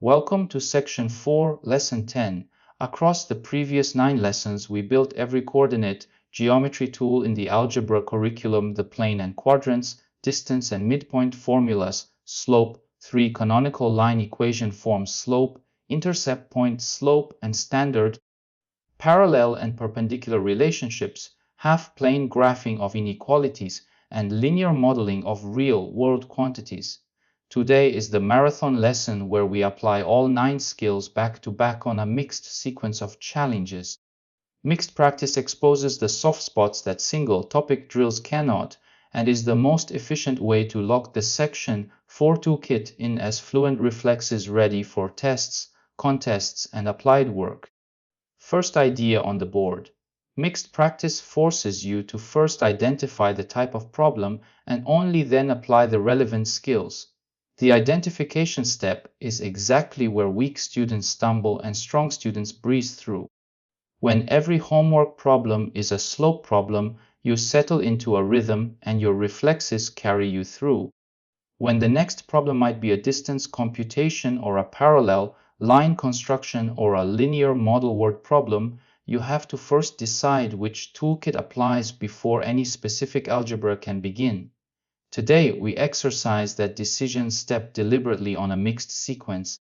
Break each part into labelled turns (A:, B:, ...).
A: Welcome to Section 4, Lesson 10. Across the previous 9 lessons, we built every coordinate geometry tool in the algebra curriculum: the plane and quadrants, distance and midpoint formulas, slope, 3 canonical line equation forms: slope, intercept point, slope, and standard, parallel and perpendicular relationships, half-plane graphing of inequalities, and linear modeling of real-world quantities. Today is the marathon lesson where we apply all 9 skills back-to-back on a mixed sequence of challenges. Mixed practice exposes the soft spots that single-topic drills cannot, and is the most efficient way to lock the Section 4 toolkit in as fluent reflexes ready for tests, contests, and applied work. First idea on the board. Mixed practice forces you to first identify the type of problem and only then apply the relevant skills. The identification step is exactly where weak students stumble and strong students breeze through. When every homework problem is a slope problem, you settle into a rhythm and your reflexes carry you through. When the next problem might be a distance computation or a parallel line construction or a linear model word problem, you have to first decide which toolkit applies before any specific algebra can begin. Today, we exercise that decision step deliberately on a mixed sequence.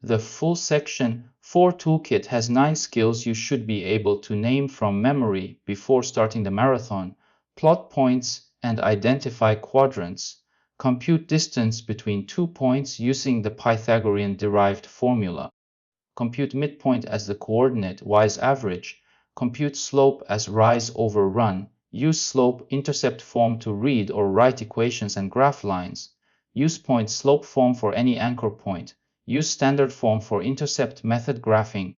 A: The full Section 4 toolkit has 9 skills you should be able to name from memory before starting the marathon: plot points and identify quadrants, compute distance between 2 points using the Pythagorean-derived formula, compute midpoint as the coordinate y's average, compute slope as rise over run, use slope-intercept form to read or write equations and graph lines, use point-slope form for any anchor point, use standard form for intercept method graphing,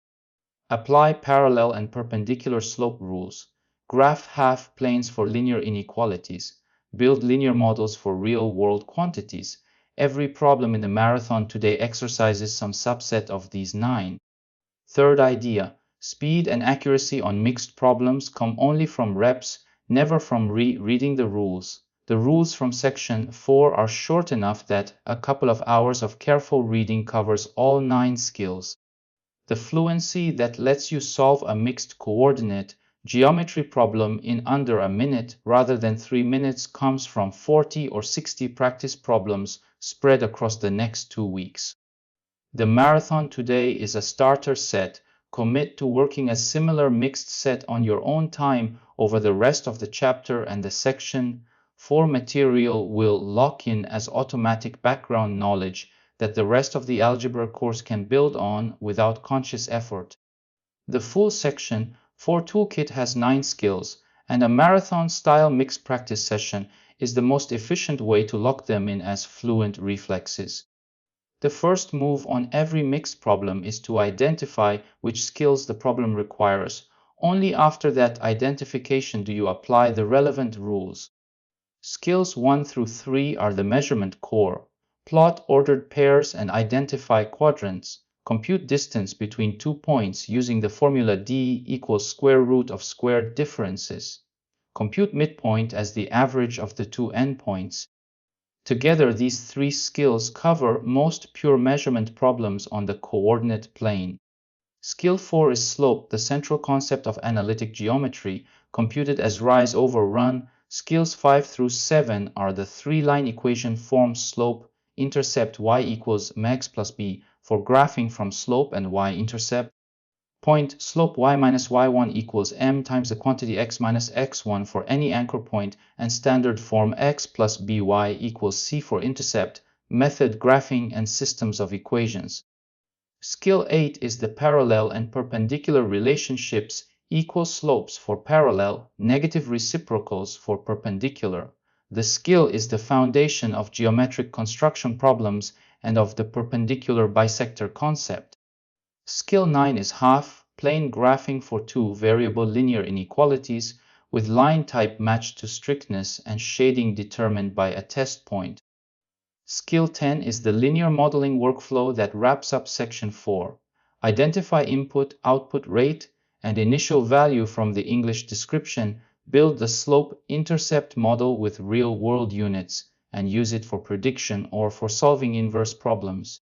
A: apply parallel and perpendicular slope rules, graph half planes for linear inequalities, build linear models for real-world quantities. Every problem in the marathon today exercises some subset of these 9. Third idea. Speed and accuracy on mixed problems come only from reps, never from reading the rules. The rules from Section 4 are short enough that a couple of hours of careful reading covers all 9 skills. The fluency that lets you solve a mixed coordinate geometry problem in under a minute rather than 3 minutes comes from 40 or 60 practice problems spread across the next 2 weeks. The marathon today is a starter set. Commit to working a similar mixed set on your own time over the rest of the chapter, and the Section 4 material will lock in as automatic background knowledge that the rest of the algebra course can build on without conscious effort. The full Section 4 toolkit has 9 skills, and a marathon-style mixed practice session is the most efficient way to lock them in as fluent reflexes. The first move on every mixed problem is to identify which skills the problem requires. Only after that identification do you apply the relevant rules. Skills 1 through 3 are the measurement core: plot ordered pairs and identify quadrants, compute distance between 2 points using the formula d equals square root of squared differences, compute midpoint as the average of the 2 endpoints. Together, these 3 skills cover most pure measurement problems on the coordinate plane. Skill 4 is slope, the central concept of analytic geometry, computed as rise over run. Skills 5 through 7 are the 3-line equation form: slope, intercept y equals mx plus b for graphing from slope and y-intercept, point slope y minus y1 equals m times the quantity x minus x1 for any anchor point, and standard form x plus by equals c for intercept, method graphing and systems of equations. Skill 8 is the parallel and perpendicular relationships: equal slopes for parallel, negative reciprocals for perpendicular. The skill is the foundation of geometric construction problems and of the perpendicular bisector concept. Skill 9 is half-plane graphing for 2-variable linear inequalities, with line type matched to strictness and shading determined by a test point. Skill 10 is the linear modeling workflow that wraps up Section 4. Identify input, output rate, and initial value from the English description, build the slope-intercept model with real-world units, and use it for prediction or for solving inverse problems.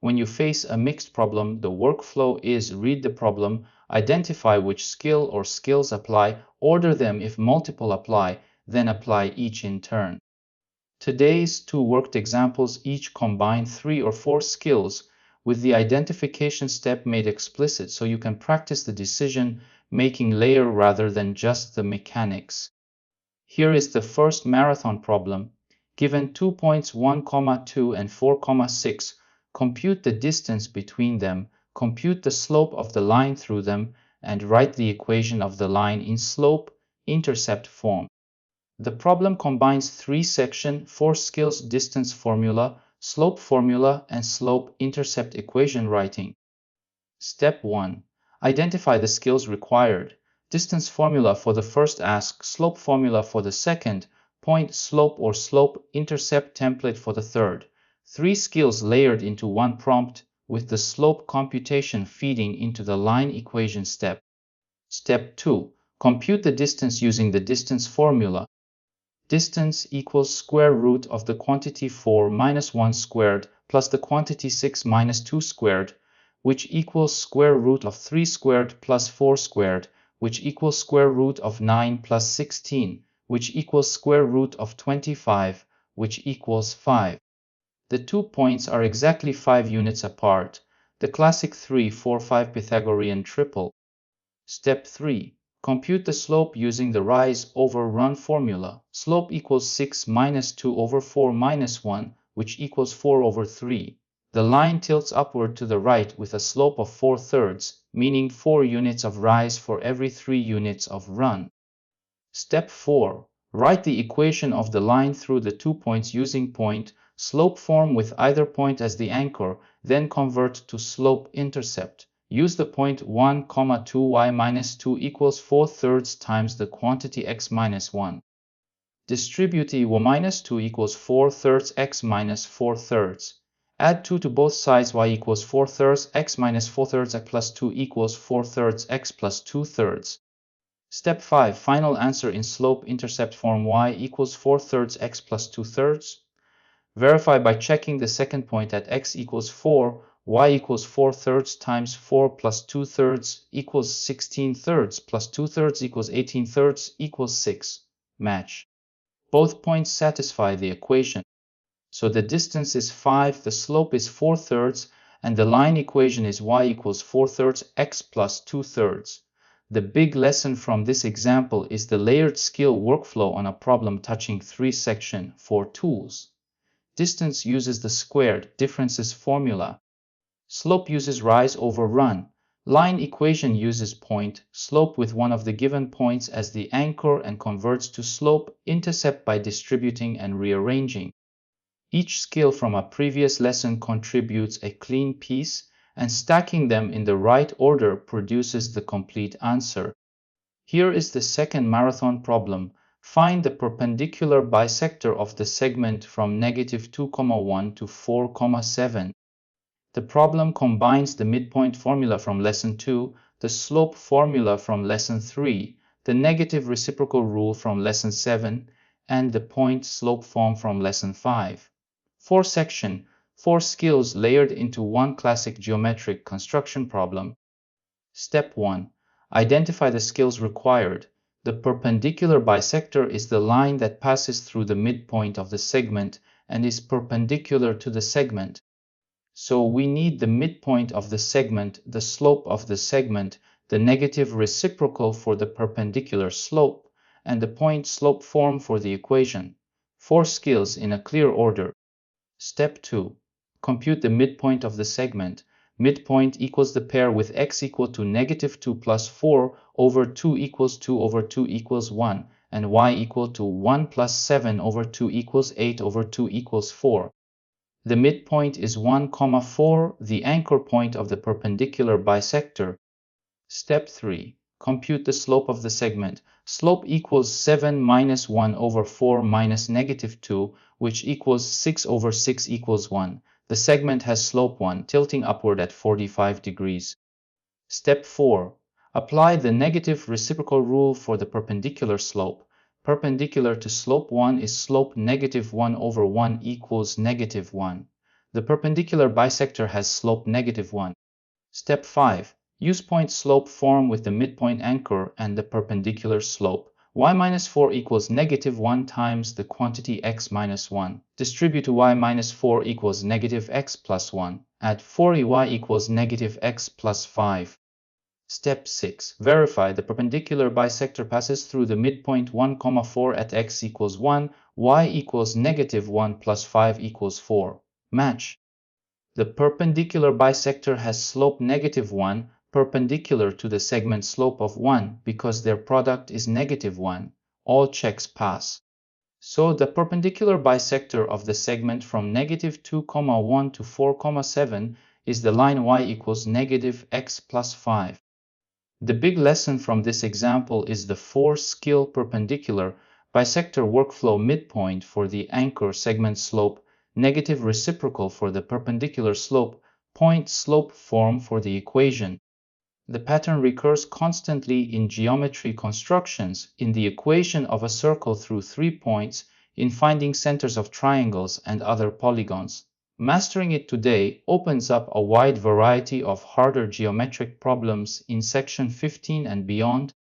A: When you face a mixed problem, the workflow is read the problem, identify which skill or skills apply, order them if multiple apply, then apply each in turn. Today's two worked examples each combine 3 or 4 skills with the identification step made explicit so you can practice the decision-making layer rather than just the mechanics. Here is the first marathon problem. Given 2 points 1, 2 and 4, 6, compute the distance between them, compute the slope of the line through them, and write the equation of the line in slope-intercept form. The problem combines 3 sections, 4 skills distance formula, slope formula, and slope-intercept equation writing. Step 1. Identify the skills required. Distance formula for the first ask, slope formula for the second, point slope or slope-intercept template for the third. 3 skills layered into one prompt, with the slope computation feeding into the line equation step. Step 2. Compute the distance using the distance formula. Distance equals square root of the quantity 4 minus 1 squared plus the quantity 6 minus 2 squared, which equals square root of 3 squared plus 4 squared, which equals square root of 9 plus 16, which equals square root of 25, which equals 5. The 2 points are exactly 5 units apart, the classic 3, 4, 5 Pythagorean triple. Step 3. Compute the slope using the rise over run formula. Slope equals 6 minus 2 over 4 minus 1, which equals 4 over 3. The line tilts upward to the right with a slope of 4/3, meaning 4 units of rise for every 3 units of run. Step 4. Write the equation of the line through the 2 points using point-slope form with either point as the anchor, then convert to slope-intercept. Use the point 1, 2y minus 2 equals 4/3 times the quantity x minus 1. Distribute y minus 2 equals 4/3 x minus 4/3. Add 2 to both sides, y equals 4/3 x minus 4/3 x plus 2 equals 4/3 x plus 2/3. Step 5. Final answer in slope-intercept form, y equals 4/3 x plus 2/3. Verify by checking the second point at x equals 4, y equals 4/3 times 4 plus 2/3 equals 16/3 plus 2/3 equals 18/3 equals 6. Match. Both points satisfy the equation. So the distance is 5, the slope is 4/3, and the line equation is y equals 4/3 x plus 2/3. The big lesson from this example is the layered skill workflow on a problem touching 3 sections, 4 tools. Distance uses the squared differences formula. Slope uses rise over run. Line equation uses point slope with one of the given points as the anchor and converts to slope intercept by distributing and rearranging. Each skill from a previous lesson contributes a clean piece, and stacking them in the right order produces the complete answer. Here is the second marathon problem. Find the perpendicular bisector of the segment from -2,1 to 4,7. The problem combines the midpoint formula from Lesson 2, the slope formula from Lesson 3, the negative reciprocal rule from Lesson 7, and the point-slope form from Lesson 5. 4 sections, 4 skills layered into one classic geometric construction problem. Step 1. Identify the skills required. The perpendicular bisector is the line that passes through the midpoint of the segment and is perpendicular to the segment. So we need the midpoint of the segment, the slope of the segment, the negative reciprocal for the perpendicular slope, and the point-slope form for the equation. 4 skills in a clear order. Step 2. Compute the midpoint of the segment. Midpoint equals the pair with x equal to -2 plus 4 over 2 equals 2 over 2 equals 1, and y equal to 1 plus 7 over 2 equals 8 over 2 equals 4. The midpoint is 1, 4, the anchor point of the perpendicular bisector. Step 3. Compute the slope of the segment. Slope equals 7 minus 1 over 4 minus -2, which equals 6 over 6 equals 1. The segment has slope 1, tilting upward at 45 degrees. Step 4. Apply the negative reciprocal rule for the perpendicular slope. Perpendicular to slope 1 is slope -1 over 1 equals -1. The perpendicular bisector has slope -1. Step 5. Use point-slope form with the midpoint anchor and the perpendicular slope. y-4 equals -1 times the quantity x minus 1. Distribute to y-4 equals -x plus 1. Add 4y equals -x plus 5. Step 6. Verify the perpendicular bisector passes through the midpoint 1, 4 at x equals 1, y equals -1 plus 5 equals 4. Match. The perpendicular bisector has slope -1, perpendicular to the segment slope of 1 because their product is -1. All checks pass. So the perpendicular bisector of the segment from -2, 1 to 4, 7 is the line y equals -x plus 5. The big lesson from this example is the 4-skill perpendicular bisector workflow midpoint for the anchor segment slope, negative reciprocal for the perpendicular slope, point slope form for the equation. The pattern recurs constantly in geometry constructions, in the equation of a circle through 3 points, in finding centers of triangles and other polygons. Mastering it today opens up a wide variety of harder geometric problems in Section 15 and beyond.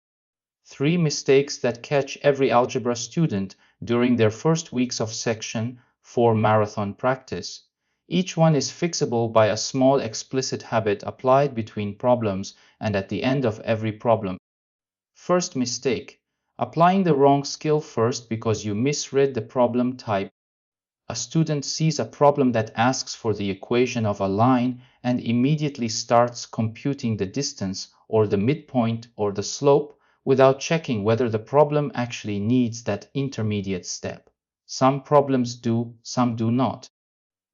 A: 3 mistakes that catch every algebra student during their first weeks of Section 4 Marathon practice. Each one is fixable by a small explicit habit applied between problems and at the end of every problem. First mistake: applying the wrong skill first because you misread the problem type. A student sees a problem that asks for the equation of a line and immediately starts computing the distance or the midpoint or the slope without checking whether the problem actually needs that intermediate step. Some problems do, some do not.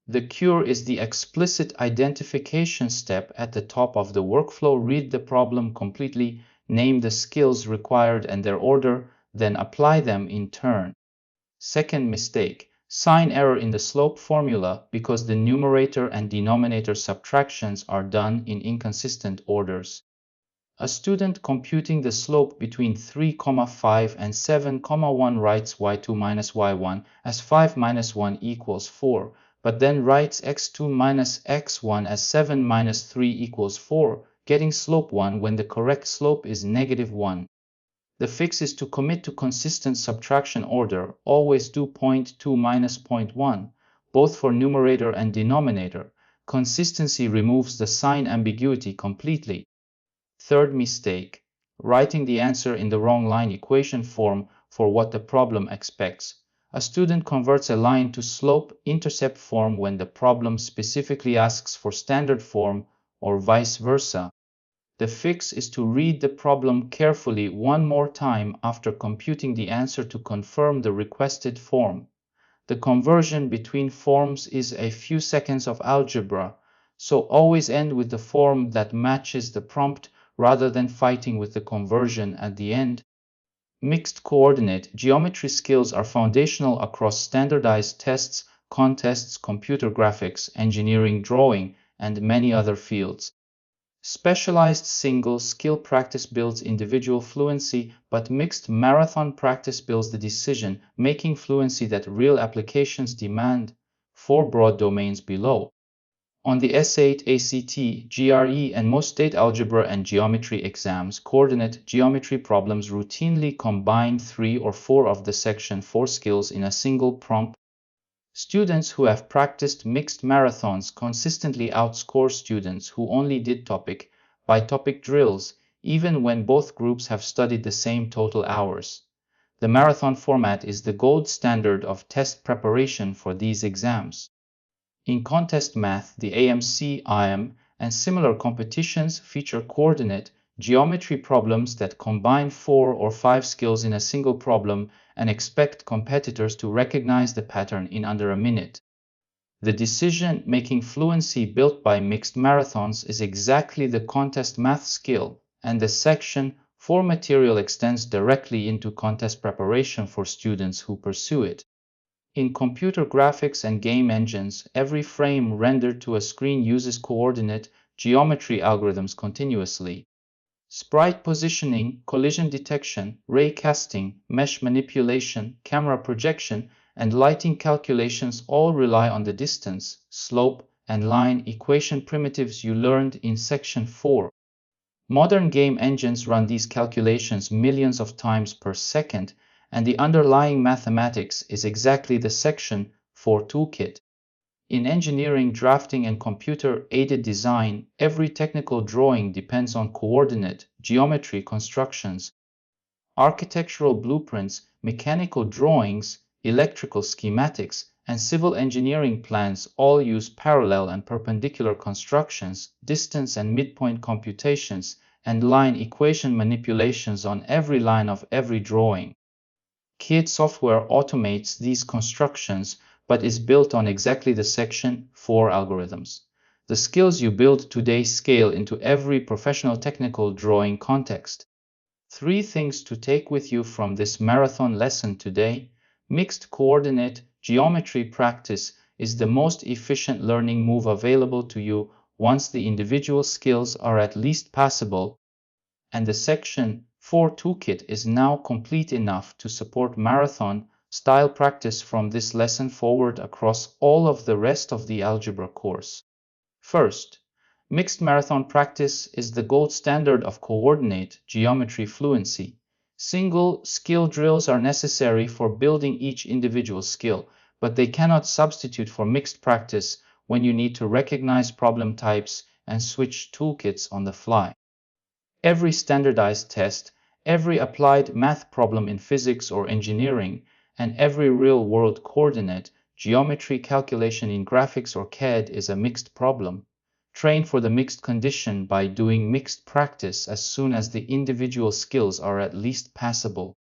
A: The cure is the explicit identification step at the top of the workflow. Read the problem completely, name the skills required and their order, then apply them in turn. Second mistake: sign error in the slope formula because the numerator and denominator subtractions are done in inconsistent orders. A student computing the slope between 3, 5 and 7, 1 writes y2 minus y1 as 5 minus 1 equals 4, but then writes x2 minus x1 as 7 minus 3 equals 4, getting slope 1 when the correct slope is -1. The fix is to commit to consistent subtraction order. Always do 0.2 minus 0.1, both for numerator and denominator. Consistency removes the sign ambiguity completely. Third mistake: writing the answer in the wrong line equation form for what the problem expects. A student converts a line to slope-intercept form when the problem specifically asks for standard form, or vice versa. The fix is to read the problem carefully one more time after computing the answer to confirm the requested form. The conversion between forms is a few seconds of algebra, so always end with the form that matches the prompt rather than fighting with the conversion at the end. Mixed coordinate geometry skills are foundational across standardized tests, contests, computer graphics, engineering drawing, and many other fields. Specialized single-skill practice builds individual fluency, but mixed marathon practice builds the decision-making fluency that real applications demand. 4 broad domains below. On the S8, ACT, GRE, and most state algebra and geometry exams, coordinate geometry problems routinely combine 3 or 4 of the Section 4 skills in a single prompt. Students who have practiced mixed marathons consistently outscore students who only did topic-by-topic drills, even when both groups have studied the same total hours. The marathon format is the gold standard of test preparation for these exams. In contest math, the AMC, IM, and similar competitions feature coordinate geometry problems that combine 4 or 5 skills in a single problem and expect competitors to recognize the pattern in under a minute. The decision-making fluency built by mixed marathons is exactly the contest math skill, and the Section 4 material extends directly into contest preparation for students who pursue it. In computer graphics and game engines, every frame rendered to a screen uses coordinate geometry algorithms continuously. Sprite positioning, collision detection, ray casting, mesh manipulation, camera projection, and lighting calculations all rely on the distance, slope, and line equation primitives you learned in Section 4. Modern game engines run these calculations millions of times per second, and the underlying mathematics is exactly the Section 4 toolkit. In engineering, drafting, and computer-aided design, every technical drawing depends on coordinate, geometry constructions. Architectural blueprints, mechanical drawings, electrical schematics, and civil engineering plans all use parallel and perpendicular constructions, distance and midpoint computations, and line equation manipulations on every line of every drawing. CAD software automates these constructions, but is built on exactly the Section 4 algorithms. The skills you build today scale into every professional technical drawing context. 3 things to take with you from this marathon lesson today. Mixed coordinate geometry practice is the most efficient learning move available to you once the individual skills are at least passable, and the Section 4 toolkit is now complete enough to support marathon-style practice from this lesson forward across all of the rest of the algebra course. First, mixed marathon practice is the gold standard of coordinate geometry fluency. Single skill drills are necessary for building each individual skill, but they cannot substitute for mixed practice when you need to recognize problem types and switch toolkits on the fly. Every standardized test, every applied math problem in physics or engineering, and every real-world coordinate geometry calculation in graphics or CAD is a mixed problem. Train for the mixed condition by doing mixed practice as soon as the individual skills are at least passable.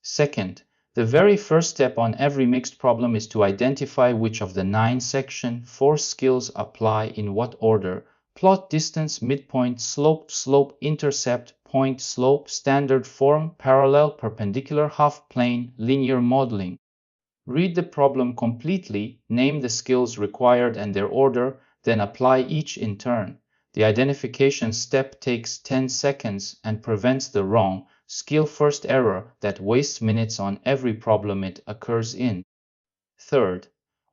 A: Second, the very first step on every mixed problem is to identify which of the 9 Section 4 skills apply in what order. Plot distance, midpoint, slope, intercept, point, slope, standard form, parallel, perpendicular, half plane, linear modeling. Read the problem completely, name the skills required and their order, then apply each in turn. The identification step takes 10 seconds and prevents the wrong, skill-first error that wastes minutes on every problem it occurs in. Third,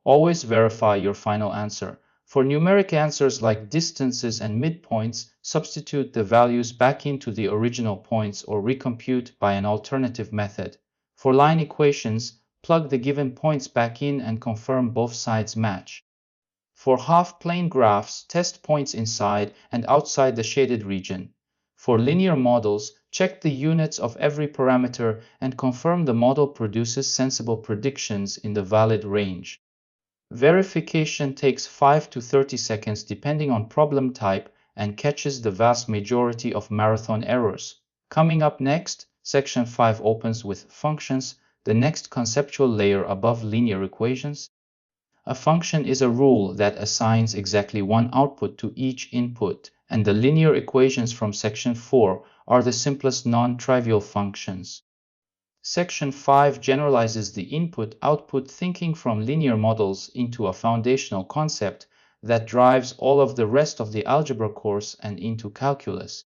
A: always verify your final answer. For numeric answers like distances and midpoints, substitute the values back into the original points or recompute by an alternative method. For line equations, plug the given points back in and confirm both sides match. For half-plane graphs, test points inside and outside the shaded region. For linear models, check the units of every parameter and confirm the model produces sensible predictions in the valid range. Verification takes 5 to 30 seconds depending on problem type and catches the vast majority of marathon errors. Coming up next, Section 5 opens with functions, the next conceptual layer above linear equations. A function is a rule that assigns exactly one output to each input, and the linear equations from Section 4 are the simplest non-trivial functions. Section 5 generalizes the input-output thinking from linear models into a foundational concept that drives all of the rest of the algebra course and into calculus.